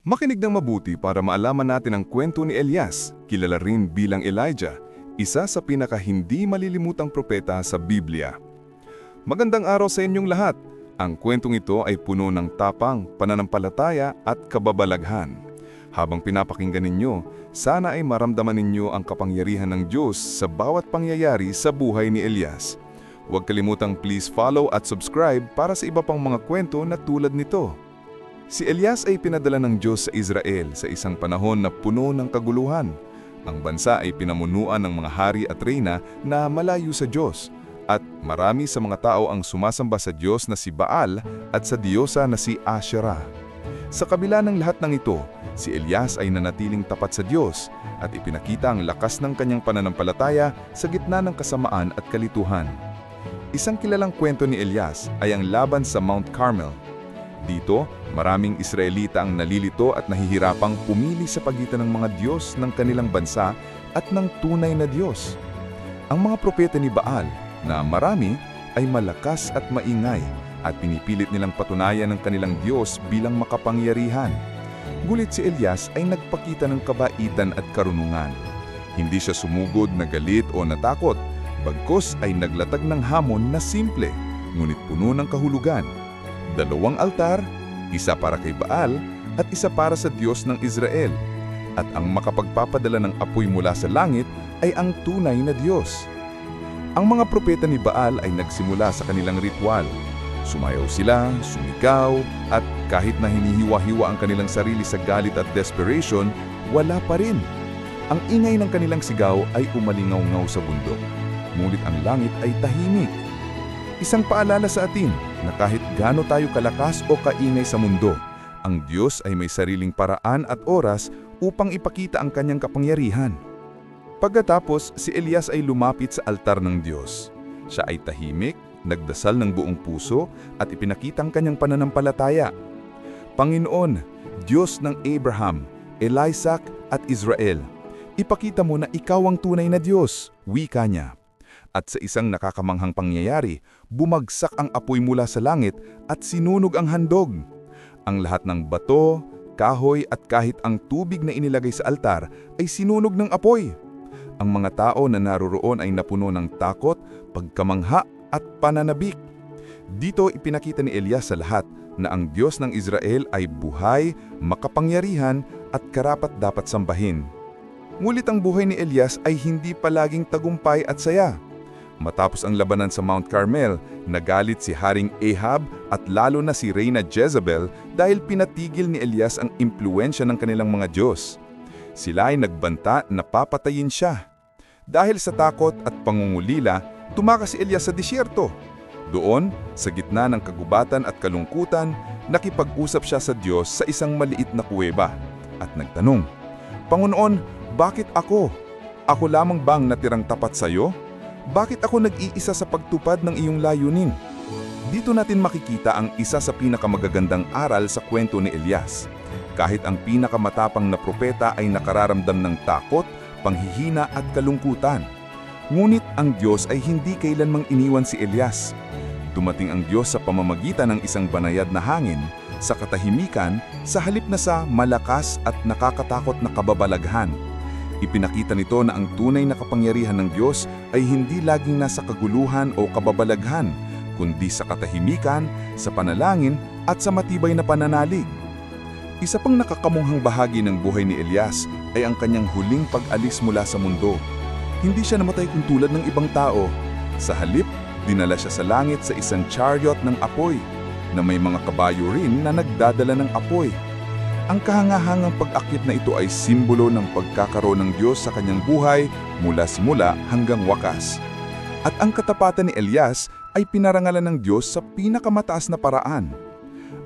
Makinig ng mabuti para maalaman natin ang kwento ni Elias, kilala rin bilang Elijah, isa sa pinaka-hindi malilimutang propeta sa Biblia. Magandang araw sa inyong lahat. Ang kwentong ito ay puno ng tapang, pananampalataya at kababalaghan. Habang pinapakinggan ninyo, sana ay maramdaman ninyo ang kapangyarihan ng Diyos sa bawat pangyayari sa buhay ni Elias. Huwag kalimutang please follow at subscribe para sa iba pang mga kwento na tulad nito. Si Elias ay pinadala ng Diyos sa Israel sa isang panahon na puno ng kaguluhan. Ang bansa ay pinamunuan ng mga hari at reyna na malayo sa Diyos, at marami sa mga tao ang sumasamba sa Diyos na si Baal at sa diyosa na si Asherah. Sa kabila ng lahat ng ito, si Elias ay nanatiling tapat sa Diyos at ipinakita ang lakas ng kanyang pananampalataya sa gitna ng kasamaan at kalituhan. Isang kilalang kwento ni Elias ay ang laban sa Mount Carmel. Dito, maraming Israelita ang nalilito at nahihirapang pumili sa pagitan ng mga Diyos ng kanilang bansa at ng tunay na Diyos. Ang mga propeta ni Baal, na marami, ay malakas at maingay at pinipilit nilang patunayan ng kanilang Diyos bilang makapangyarihan. Gulit si Elias ay nagpakita ng kabaitan at karunungan. Hindi siya sumugod na galit o natakot, bagkus ay naglatag ng hamon na simple, ngunit puno ng kahulugan. 2 altar, isa para kay Baal at isa para sa Diyos ng Israel. At ang makapagpapadala ng apoy mula sa langit ay ang tunay na Diyos. Ang mga propeta ni Baal ay nagsimula sa kanilang ritual. Sumayaw sila, sumigaw, at kahit na hinihiwa-hiwa ang kanilang sarili sa galit at desperation, wala pa rin. Ang ingay ng kanilang sigaw ay umalingaw-ngaw sa bundok, ngunit ang langit ay tahimik. Isang paalala sa atin na kahit gaano tayo kalakas o kaingay sa mundo, ang Diyos ay may sariling paraan at oras upang ipakita ang kanyang kapangyarihan. Pagkatapos, si Elias ay lumapit sa altar ng Diyos. Siya ay tahimik, nagdasal ng buong puso at ipinakita ang kanyang pananampalataya. Panginoon, Diyos ng Abraham, Isaac at Israel, ipakita mo na ikaw ang tunay na Diyos, wika niya. At sa isang nakakamanghang pangyayari, bumagsak ang apoy mula sa langit at sinunog ang handog. Ang lahat ng bato, kahoy at kahit ang tubig na inilagay sa altar ay sinunog ng apoy. Ang mga tao na naroroon ay napuno ng takot, pagkamangha at pananabik. Dito ipinakita ni Elias sa lahat na ang Diyos ng Israel ay buhay, makapangyarihan at karapat-dapat sambahin. Ngunit ang buhay ni Elias ay hindi palaging tagumpay at saya. Matapos ang labanan sa Mount Carmel, nagalit si Haring Ahab at lalo na si Reyna Jezebel dahil pinatigil ni Elias ang impluensya ng kanilang mga Diyos. Sila ay nagbanta na papatayin siya. Dahil sa takot at pangungulila, tumakas si Elias sa disyerto. Doon, sa gitna ng kagubatan at kalungkutan, nakipag-usap siya sa Diyos sa isang maliit na kuweba at nagtanong, "Panginoon, bakit ako? Ako lamang bang natirang tapat sa iyo? Bakit ako nag-iisa sa pagtupad ng iyong layunin?" Dito natin makikita ang isa sa pinakamagagandang aral sa kwento ni Elias. Kahit ang pinakamatapang na propeta ay nakararamdam ng takot, panghihina at kalungkutan. Ngunit ang Diyos ay hindi kailanmang iniwan si Elias. Dumating ang Diyos sa pamamagitan ng isang banayad na hangin, sa katahimikan, sa halip na sa malakas at nakakatakot na kababalaghan. Ipinakita nito na ang tunay na kapangyarihan ng Diyos ay hindi laging nasa kaguluhan o kababalaghan, kundi sa katahimikan, sa panalangin at sa matibay na pananalig. Isa pang nakakamunghang bahagi ng buhay ni Elias ay ang kanyang huling pag-alis mula sa mundo. Hindi siya namatay kung tulad ng ibang tao. Sa halip, dinala siya sa langit sa isang chariot ng apoy, na may mga kabayo rin na nagdadala ng apoy. Ang kahangahangang pag-akit na ito ay simbolo ng pagkakaroon ng Diyos sa kanyang buhay mula simula hanggang wakas. At ang katapatan ni Elias ay pinarangalan ng Diyos sa pinakamataas na paraan.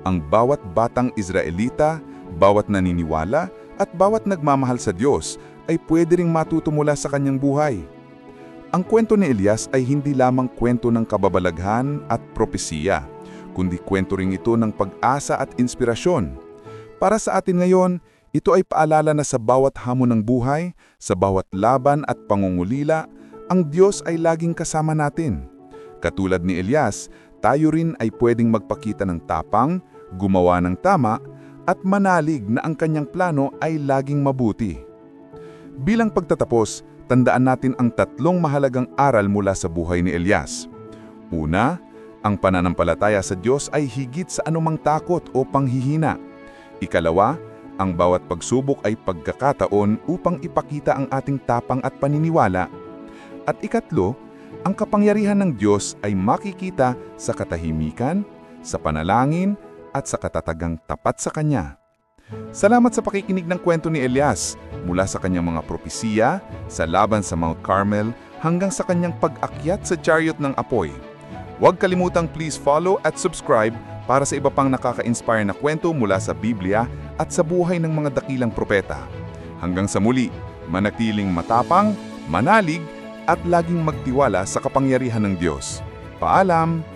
Ang bawat batang Israelita, bawat naniniwala at bawat nagmamahal sa Diyos ay pwede ring matuto mula sa kanyang buhay. Ang kwento ni Elias ay hindi lamang kwento ng kababalaghan at propesiya, kundi kwento rin ito ng pag-asa at inspirasyon. Para sa atin ngayon, ito ay paalala na sa bawat hamon ng buhay, sa bawat laban at pangungulila, ang Diyos ay laging kasama natin. Katulad ni Elias, tayo rin ay pwedeng magpakita ng tapang, gumawa ng tama, at manalig na ang kanyang plano ay laging mabuti. Bilang pagtatapos, tandaan natin ang 3 mahalagang aral mula sa buhay ni Elias. Una, ang pananampalataya sa Diyos ay higit sa anumang takot o panghihina. Ikalawa, ang bawat pagsubok ay pagkakataon upang ipakita ang ating tapang at paniniwala. At ikatlo, ang kapangyarihan ng Diyos ay makikita sa katahimikan, sa panalangin, at sa katatagang tapat sa Kanya. Salamat sa pakikinig ng kwento ni Elias, mula sa kanyang mga propesiya, sa laban sa Mount Carmel, hanggang sa kanyang pag-akyat sa chariot ng apoy. Huwag kalimutang please follow at subscribe para sa iba pang nakaka-inspire na kwento mula sa Biblia at sa buhay ng mga dakilang propeta. Hanggang sa muli, manatiling matapang, manalig, at laging magtiwala sa kapangyarihan ng Diyos. Paalam!